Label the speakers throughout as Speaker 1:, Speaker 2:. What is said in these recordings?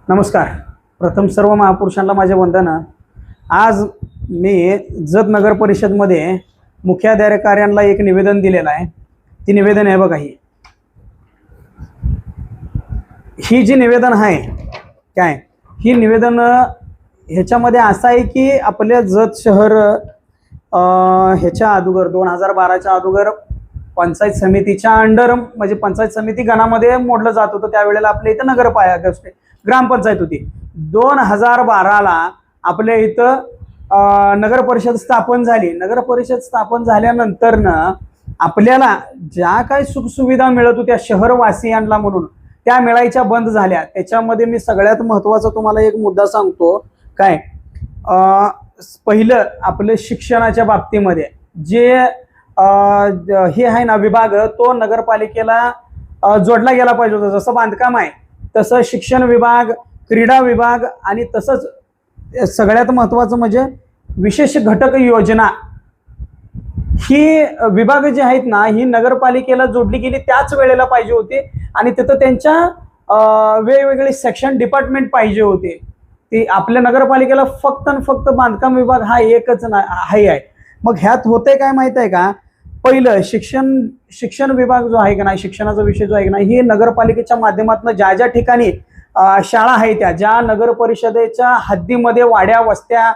Speaker 1: नमस्कार. प्रथम सर्व महापुरुषांना माझे वंदन. आज मी जत नगर परिषदमध्ये मुख्याधिकाऱ्यांना एक निवेदन दिलेलं आहे. ती निवेदन आहे बघा. ही जी निवेदन आहे काय, ही निवेदन ह्याच्यामध्ये असं आहे की आपल्या जत शहर ह्याच्या अगोदर 2012च्या अगोदर पंचायत समितीच्या अंडर म्हणजे पंचायत समिती गणामध्ये मोडलं जात होतं. त्यावेळेला आपल्या इथं नगरपालिका ग्रामपंचायत होती. 2012ला आपल्या इथं नगर परिषद स्थापन झाली. नगर परिषद स्थापन झाल्यानंतर आपल्याला ज्या काही सुखसुविधा मिळत होत्या शहरवासियांना म्हणून त्या मिळायच्या बंद झाल्या. त्याच्यामध्ये मी सगळ्यात महत्त्वाचा तुम्हाला एक मुद्दा सांगतो. काय पहिलं आपलं शिक्षणाच्या बाबतीमध्ये जे हे आहे ना विभाग, तो नगरपालिकेला जोडला गेला पाहिजे होता. जसं बांधकाम आहे तसं शिक्षण विभाग, क्रीडा विभाग आणि तसंच सगळ्यात महत्त्वाचं म्हणजे विशेष घटक योजना, ही विभाग जे आहेत ना ही नगरपालिकेला जोडली गेली त्याच वेळेला पाहिजे होती. आणि तिथं त्यांच्या वेगवेगळे सेक्शन डिपार्टमेंट पाहिजे होते. ती आपल्या नगरपालिकेला फक्त आणि फक्त बांधकाम विभाग हा एकच आहे. मग ह्यात होते काय माहित आहे का, पहिलं शिक्षण विभाग जो आहे का नाही, शिक्षणाचा विषय जो आहे का नाही, ही नगरपालिकेच्या माध्यमातून ज्या ज्या ठिकाणी शाळा आहेत त्या ज्या नगर परिषदेच्या हद्दीमध्ये वाड्या वस्त्या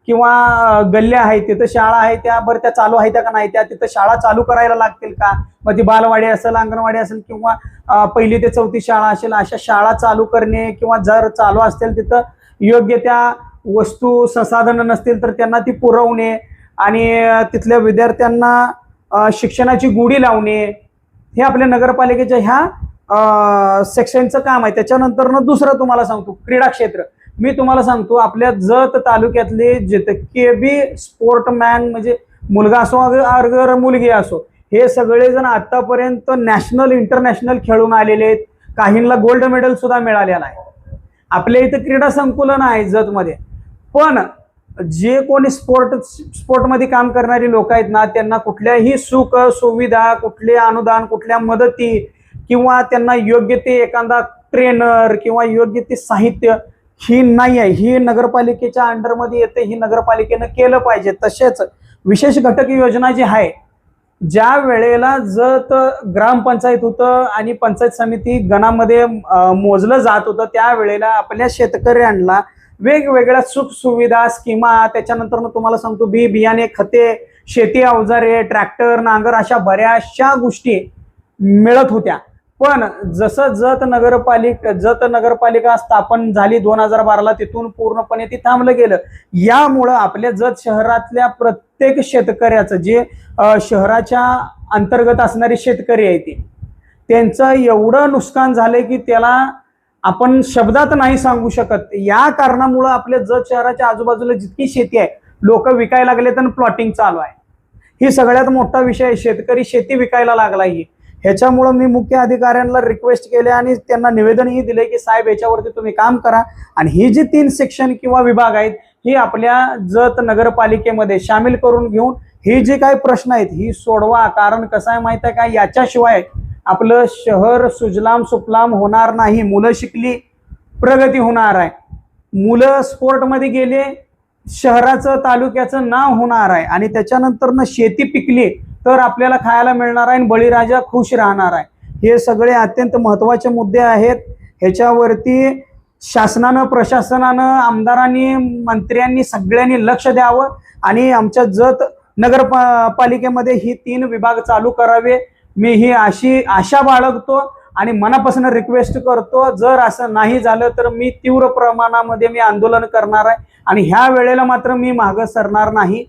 Speaker 1: किंवा गल्ल्या आहेत तिथं शाळा आहेत त्या बरं त्या चालू आहेत का नाही, त्या तिथं शाळा चालू करायला लागतील का. मग ती बालवाडी असेल, अंगणवाडी असेल किंवा पहिली ते चौथी शाळा असेल, अशा शाळा चालू करणे किंवा जर चालू असतील तिथं योग्य त्या वस्तू संसाधनं नसतील तर त्यांना ती पुरवणे आणि तिथल्या विद्यार्थ्यांना शिक्षणाची गुढी लावणे हे आपल्या नगरपालिकेच्या ह्या सेक्शनचं काम आहे. त्याच्यानंतर दुसरं तुम्हाला सांगतो क्रीडा क्षेत्र. मी तुम्हाला सांगतो आपल्या जत तालुक्यातले जितके बी स्पोर्टमॅन म्हणजे मुलगा असो अगर मुलगी असो, हे सगळेजण आतापर्यंत नॅशनल इंटरनॅशनल खेळून आलेले आहेत. काहींना गोल्ड मेडल सुद्धा मिळालेलं आहे. आपल्या इथं क्रीडा संकुलन आहे जतमध्ये, पण जे कोणी स्पोर्टमध्ये काम करणारी लोक आहेत ना त्यांना कुठल्याही सुख सुविधा, कुठले अनुदान, कुठल्या मदती किंवा त्यांना योग्य ते एखादा ट्रेनर किंवा योग्य ते साहित्य ही नाही आहे. ही नगरपालिकेच्या अंडरमध्ये येते. ही नगरपालिकेनं केलं पाहिजे. तसेच विशेष घटक योजना जी आहे, ज्या वेळेला जत ग्रामपंचायत होतं आणि पंचायत समिती गणामध्ये मोजलं जात होतं त्यावेळेला आपल्या शेतकऱ्यांना वेगवेगळ्या सुख सुविधा स्कीमा, त्याच्यानंतर तुम्हाला सांगतो बियाणे, खते, शेती अवजारे, ट्रॅक्टर, नांगर अशा बऱ्याचशा गोष्टी मिळत होत्या. पण जसं जत नगरपालिका स्थापन झाली 2012ला, तिथून पूर्णपणे ती थांबलं गेलं. यामुळं आपल्या जत शहरातल्या प्रत्येक शेतकऱ्याचं जे शहराच्या अंतर्गत असणारे शेतकरी आहेत त्यांचं एवढं नुकसान झालंय की त्याला आपण शब्दात नाही सांगू शकत. या कारणामुळं आपल्या जत शहराच्या आजूबाजूला जितकी शेती आहे लोक विकायला लागले तर प्लॉटिंग चालू आहे. ही सगळ्यात मोठा विषय आहे. शेतकरी शेती विकायला लागलाय. ह्याच्यामुळं मी मुख्य अधिकाऱ्यांना रिक्वेस्ट केले आणि त्यांना निवेदनही दिले की साहेब याच्यावरती तुम्ही काम करा आणि ही जी 3 सेक्शन किंवा विभाग आहेत ही आपल्या जत नगरपालिकेमध्ये सामील करून घेऊन ही जी काही प्रश्न आहेत ही सोडवा. कारण कसं आहे माहित आहे का, याच्याशिवाय आपलं शहर सुजलाम सुफलाम होणार नाही. मुलं शिकली प्रगती होणार आहे. मुलं स्पोर्टमध्ये गेले शहराचं तालुक्याचं नाव होणार आहे आणि त्याच्यानंतर शेती पिकली तर आपल्याला खायला मिळणार आहे आणि बळीराजा खुश राहणार आहे. हे सगळे अत्यंत महत्त्वाचे मुद्दे आहेत. ह्याच्यावरती शासनानं, प्रशासनानं, आमदारांनी, मंत्र्यांनी सगळ्यांनी लक्ष द्यावं आणि आमच्या जत नगरपालिकेमध्ये ही 3 विभाग चालू करावे. मी ही अशी आशा बाळगतो आणि मनापासून रिक्वेस्ट करतो. जर असं नाही झालं तर मी तीव्र प्रमाणामध्ये मी आंदोलन करणार आहे आणि ह्या वेळेला मात्र मी मागं सरणार नाही.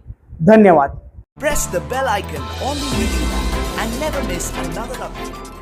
Speaker 1: धन्यवाद.
Speaker 2: Press the bell icon on the YouTube and never miss another update.